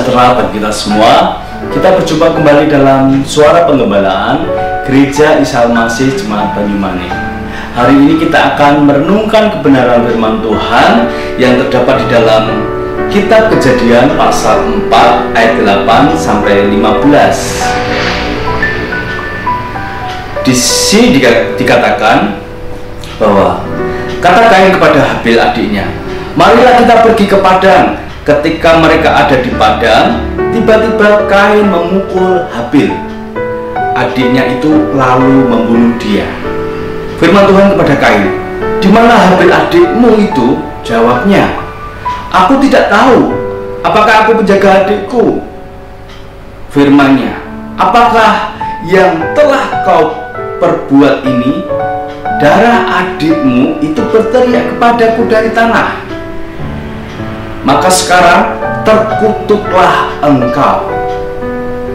sejahtera bagi kita semua. Kita berjumpa kembali dalam Suara Penggembalaan Gereja Isa Al-Masih Jemaat Banyumanik. Hari ini kita akan merenungkan kebenaran firman Tuhan yang terdapat di dalam Kitab Kejadian pasal 4 ayat 8 sampai 15. Di sini dikatakan bahwa kata Kain kepada Habil adiknya, "Marilah kita pergi ke padang." Ketika mereka ada di padang, tiba-tiba Kain memukul Habil. Adiknya itu lalu membunuh dia. Firman Tuhan kepada Kain, "Di mana Habil adikmu itu?" Jawabnya, "Aku tidak tahu. Apakah aku menjaga adikku?" Firman-Nya, "Apakah yang telah kau perbuat ini? Darah adikmu itu berteriak kepadaku dari tanah. Maka sekarang terkutuklah engkau,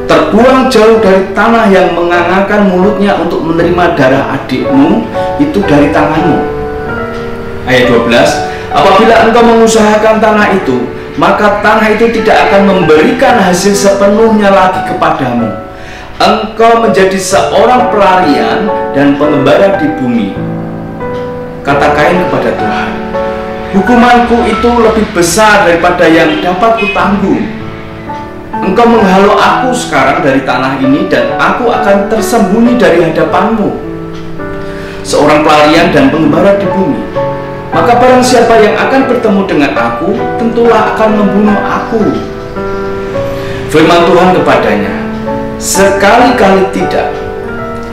terbuang jauh dari tanah yang mengangangkan mulutnya untuk menerima darah adikmu itu dari tanganmu." Ayat 12, "Apabila engkau mengusahakan tanah itu, maka tanah itu tidak akan memberikan hasil sepenuhnya lagi kepadamu. Engkau menjadi seorang pelarian dan pengembara di bumi." Kata Kain kepada Tuhan, "Hukumanku itu lebih besar daripada yang dapat kutanggung. Engkau menghalau aku sekarang dari tanah ini, dan aku akan tersembunyi dari hadapanmu, seorang pelarian dan pengembara di bumi. Maka barang siapa yang akan bertemu dengan aku, tentulah akan membunuh aku." Firman Tuhan kepadanya, "Sekali-kali tidak.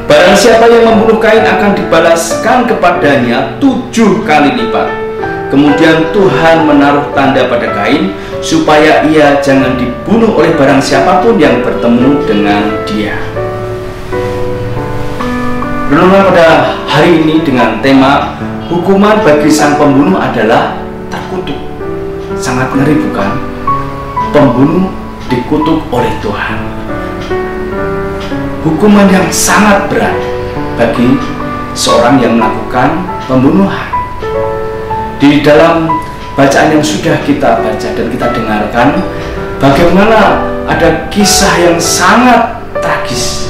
Barang siapa yang membunuh Kain akan dibalaskan kepadanya 7 kali lipat." Kemudian Tuhan menaruh tanda pada Kain supaya ia jangan dibunuh oleh barang siapapun yang bertemu dengan dia. Renungan pada hari ini dengan tema hukuman bagi sang pembunuh adalah terkutuk. Sangat ngeri, bukan? Pembunuh dikutuk oleh Tuhan. Hukuman yang sangat berat bagi seorang yang melakukan pembunuhan. Di dalam bacaan yang sudah kita baca dan kita dengarkan, bagaimana ada kisah yang sangat tragis,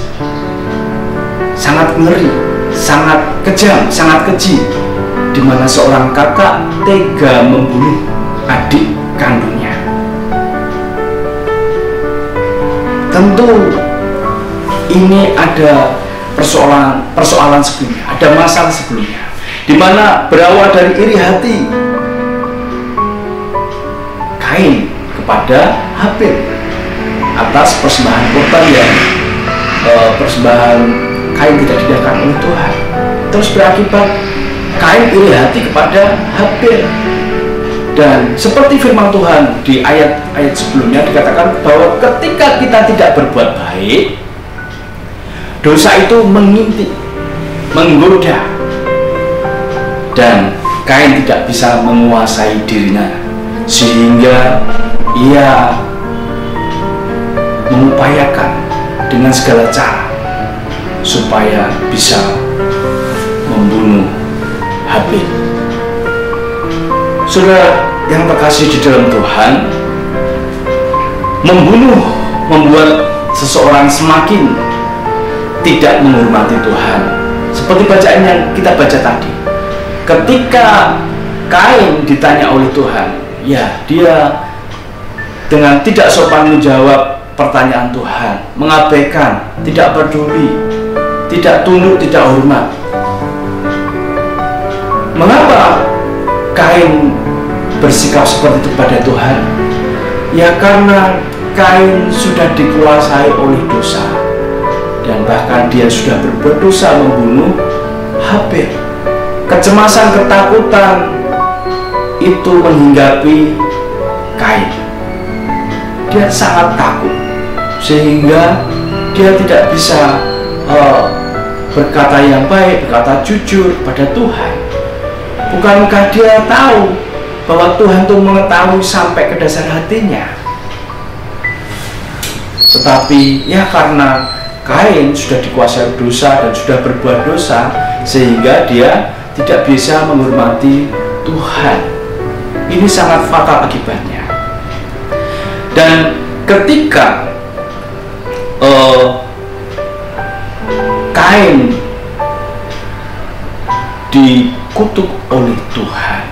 sangat ngeri, sangat kejam, sangat keji, di mana seorang kakak tega membunuh adik kandungnya. Tentu ini ada persoalan sebelumnya, ada masalah sebelumnya, di mana berawal dari iri hati Kain kepada Habil atas persembahan korban yang persembahan Kain tidak didengarkan oleh Tuhan. Terus berakibat Kain iri hati kepada Habil. Dan seperti firman Tuhan di ayat-ayat sebelumnya dikatakan bahwa ketika kita tidak berbuat baik, dosa itu mengintip, menggoda, dan Kain tidak bisa menguasai dirinya, sehingga ia mengupayakan dengan segala cara supaya bisa membunuh Habil. Saudara yang terkasih di dalam Tuhan, membunuh membuat seseorang semakin tidak menghormati Tuhan. Seperti bacaan yang kita baca tadi, ketika Kain ditanya oleh Tuhan, ya dia dengan tidak sopan menjawab pertanyaan Tuhan, mengabaikan, tidak peduli, tidak tunduk, tidak hormat. Mengapa Kain bersikap seperti itu pada Tuhan? Ya karena Kain sudah dikuasai oleh dosa, dan bahkan dia sudah berbuat dosa membunuh Habil. Kecemasan, ketakutan itu menghinggapi Kain. Dia sangat takut sehingga dia tidak bisa berkata yang baik, berkata jujur pada Tuhan. Bukankah dia tahu bahwa Tuhan itu mengetahui sampai ke dasar hatinya? Tetapi ya karena Kain sudah dikuasai dosa dan sudah berbuat dosa, sehingga dia tidak bisa menghormati Tuhan. Ini sangat fatal akibatnya. Dan ketika Kain dikutuk oleh Tuhan,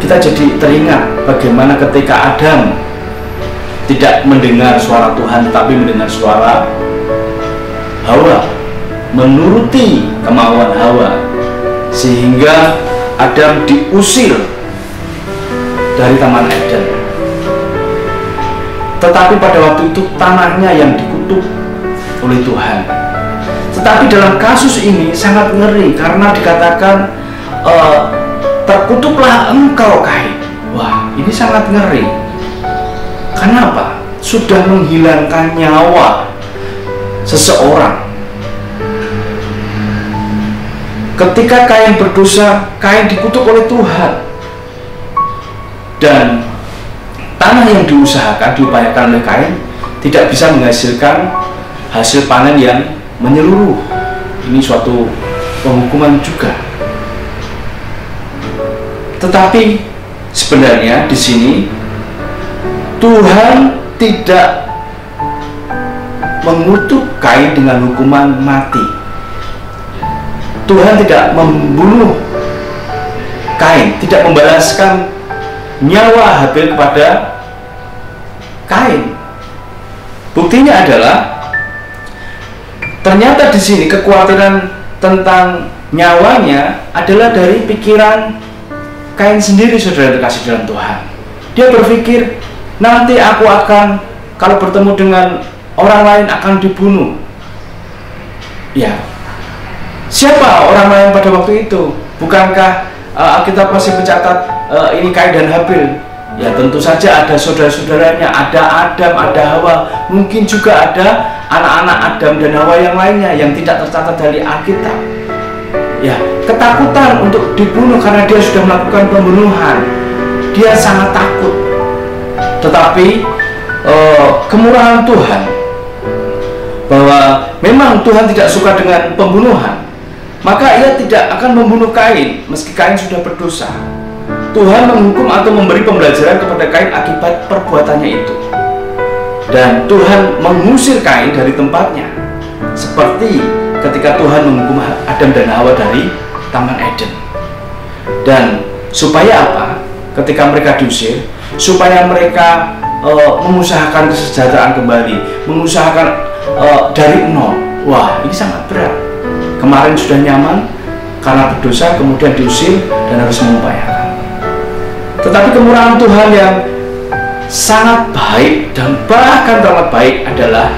kita jadi teringat bagaimana ketika Adam tidak mendengar suara Tuhan tapi mendengar suara Hawa, menuruti kemauan Hawa, sehingga Adam diusir dari Taman Eden. Tetapi pada waktu itu tanahnya yang dikutuk oleh Tuhan. Tetapi dalam kasus ini sangat ngeri karena dikatakan terkutuklah engkau Kain. Wah, ini sangat ngeri. Kenapa? Sudah menghilangkan nyawa seseorang. Ketika Kain berdosa, Kain dikutuk oleh Tuhan, dan tanah yang diupayakan oleh Kain tidak bisa menghasilkan hasil panen yang menyeluruh. Ini suatu penghukuman juga. Tetapi sebenarnya di sini Tuhan tidak mengutuk Kain dengan hukuman mati. Tuhan tidak membunuh Kain, tidak membalaskan nyawa Habil kepada Kain. Buktinya adalah ternyata di sini kekhawatiran tentang nyawanya adalah dari pikiran Kain sendiri, saudara terkasih dalam Tuhan. Dia berpikir, nanti aku akan, kalau bertemu dengan orang lain akan dibunuh. Ya, siapa orang lain pada waktu itu? Bukankah kita masih mencatat ini Kain dan Habil? Ya, tentu saja ada saudara-saudaranya, ada Adam, ada Hawa, mungkin juga ada anak-anak Adam dan Hawa yang lainnya yang tidak tercatat dari Alkitab. Ya, ketakutan untuk dibunuh karena dia sudah melakukan pembunuhan. Dia sangat takut. Tetapi kemurahan Tuhan, bahwa memang Tuhan tidak suka dengan pembunuhan, maka ia tidak akan membunuh Kain meski Kain sudah berdosa. Tuhan menghukum atau memberi pembelajaran kepada Kain akibat perbuatannya itu, dan Tuhan mengusir Kain dari tempatnya, seperti ketika Tuhan menghukum Adam dan Hawa dari Taman Eden. Dan supaya apa? Ketika mereka diusir, supaya mereka mengusahakan kesejahteraan kembali, mengusahakan dari nol. Wah, ini sangat berat. Kemarin sudah nyaman karena berdosa, kemudian diusir dan harus mengupayakan. Tetapi kemurahan Tuhan yang sangat baik dan bahkan teramat baik adalah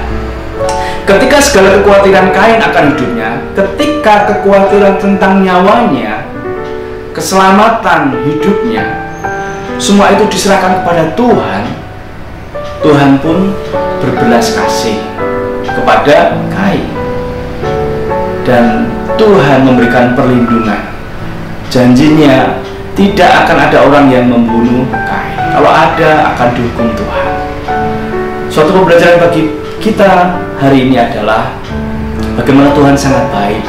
ketika segala kekhawatiran Kain akan hidupnya, ketika kekhawatiran tentang nyawanya, keselamatan hidupnya, semua itu diserahkan kepada Tuhan. Tuhan pun berbelas kasih kepada Kain, dan Tuhan memberikan perlindungan. Janjinya tidak akan ada orang yang membunuh Kain. Kalau ada, akan dihukum Tuhan. Suatu pembelajaran bagi kita hari ini adalah bagaimana Tuhan sangat baik.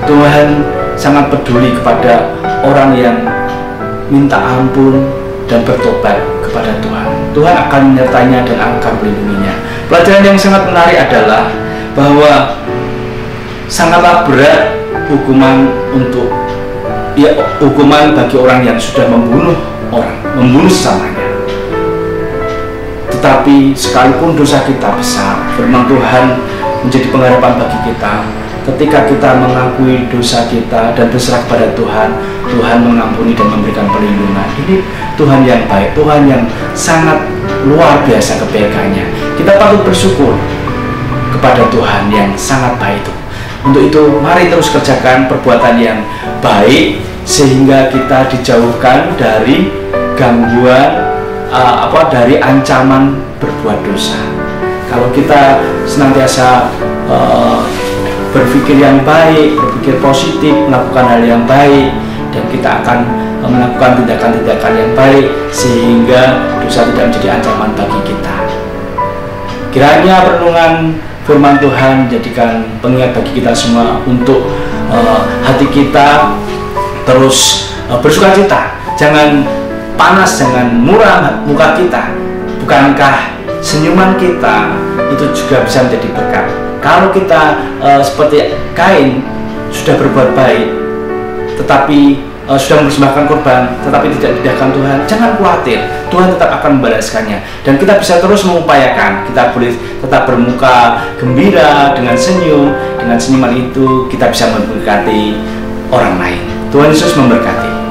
Tuhan sangat peduli kepada orang yang minta ampun dan bertobat kepada Tuhan. Tuhan akan menyertainya dan akan melindunginya. Pelajaran yang sangat menarik adalah bahwa sangatlah berat hukuman bagi orang yang sudah membunuh orang, membunuh sesamanya. Tetapi sekalipun dosa kita besar, firman Tuhan menjadi pengharapan bagi kita. Ketika kita mengakui dosa kita dan berserah kepada Tuhan, Tuhan mengampuni dan memberikan perlindungan. Ini Tuhan yang baik, Tuhan yang sangat luar biasa kebaikannya. Kita patut bersyukur kepada Tuhan yang sangat baik itu. Untuk itu, mari terus kerjakan perbuatan yang baik sehingga kita dijauhkan dari gangguan dari ancaman berbuat dosa. Kalau kita senantiasa berpikir yang baik, berpikir positif, melakukan hal yang baik, dan kita akan melakukan tindakan-tindakan yang baik sehingga dosa tidak menjadi ancaman bagi kita. Kiranya renungan firman Tuhan jadikan pengingat bagi kita semua untuk hati kita terus bersukacita. Jangan panas, jangan muram muka kita. bukankah senyuman kita itu juga bisa menjadi berkat? Kalau kita seperti Kain sudah berbuat baik, tetapi sudah mempersembahkan korban, tetapi tidak didahkan Tuhan, jangan khawatir, Tuhan tetap akan membalaskannya. Dan kita bisa terus mengupayakan, kita boleh tetap bermuka gembira dengan senyum. Dengan senyuman itu kita bisa memberkati orang lain. Tuhan Yesus memberkati.